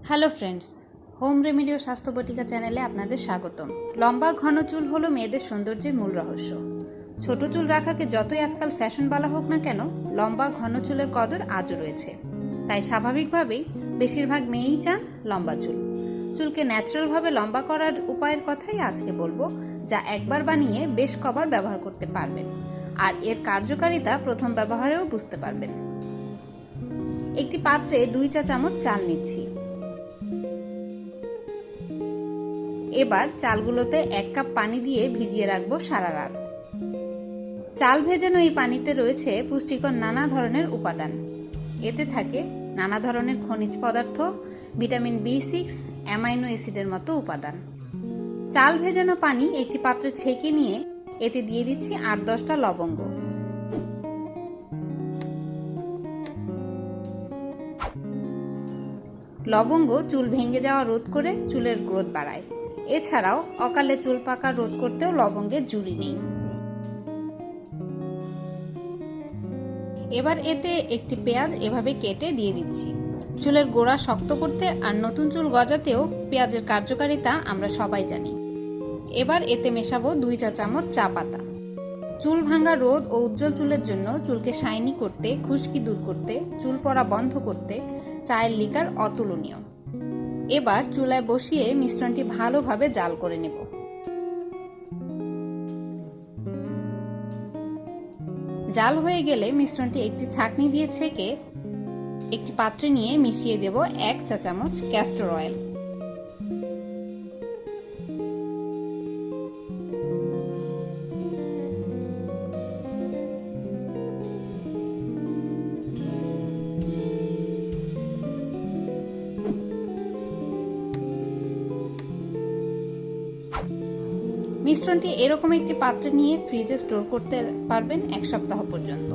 Hello friends, home remedy ও স্বাস্থ্য বটিকা চ্যানেলে আপনাদের স্বাগতম। লম্বা ঘন চুল হলো মেয়েদের সৌন্দর্যের মূল রহস্য। ছোট চুল রাখাকে যতই আজকাল ফ্যাশন বলা হোক না কেন, লম্বা ঘন চুলের কদর আজও রয়েছে। তাই স্বাভাবিকভাবেই বেশিরভাগ মেয়েই চান লম্বা চুল। চুলকে ন্যাচারালভাবে লম্বা করার উপায়ের কথাই আজকে বলবো, যা একবার বানিয়ে বেশ কবার ব্যবহার করতে পারবেন, আর এর কার্যকারিতা প্রথম ব্যবহারেও বুঝতে পারবেন। একটি পাত্রে 2 চা চামচ চাল নিচ্ছি। এবার চালগুলোতে 1 কাপ পানি দিয়ে ভিজিয়ে রাখবো সারা রাত। চাল ভেজানো এই পানিতে রয়েছে পুষ্টিকর নানা ধরনের উপাদান। এতে থাকে নানা ধরনের খনিজ পদার্থ, ভিটামিন B6, অ্যামাইনো অ্যাসিডের মতো উপাদান। চাল ভেজানো পানি একটি পাত্রে ছেঁকে নিয়ে এতে দিয়ে দিচ্ছি 8-10টা লবঙ্গ। লবঙ্গ চুল ভেঙে যাওয়া রোধ করে চুলের গ্রোথ বাড়ায়। এছাড়াও অকালে চুল পাকা রোধ করতেও লবঙ্গের জুড়ি নেই। এবার এতে একটি পেঁয়াজ এভাবে কেটে দিয়ে দিচ্ছি। চুলের গোড়া শক্ত করতে আর নতুন চুল গজাতেও পেঁয়াজের কার্যকারিতা আমরা সবাই জানি। এবার এতে মেশাবো 2 চা চামচ চা পাতা। চুল ভাঙা রোধ ও উজ্জ্বল চুলের জন্য, চুলকে শাইনি করতে, খুশকি দূর করতে, চুল পড়া বন্ধ করতে চায়ের লিকার অতুলনীয়। এবার চুলায় বসিয়ে মিশ্রণটি ভালোভাবে জাল করে নেব। জাল হয়ে গেলে মিশ্রণটি একটি ছাঁকনি দিয়ে ছেঁকে একটি পাত্রে নিয়ে মিশিয়ে দেব 1 চা চামচ ক্যাস্টর অয়েল। মিশ্রণটি এরকম একটি পাত্রে নিয়ে ফ্রিজে স্টোর করতে পারবেন 1 সপ্তাহ পর্যন্ত।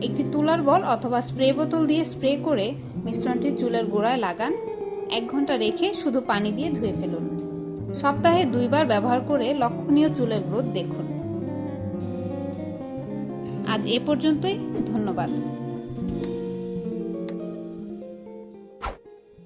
একটি তুলার বল অথবা স্প্রে বোতল দিয়ে স্প্রে করে মিশ্রণটি চুলের গোড়ায় লাগান। 1 ঘন্টা রেখে শুধু পানি দিয়ে ধুয়ে ফেলুন। সপ্তাহে 2 বার ব্যবহার করে লক্ষণীয় চুলের গ্রোথ দেখুন। আজ এ পর্যন্তই, ধন্যবাদ।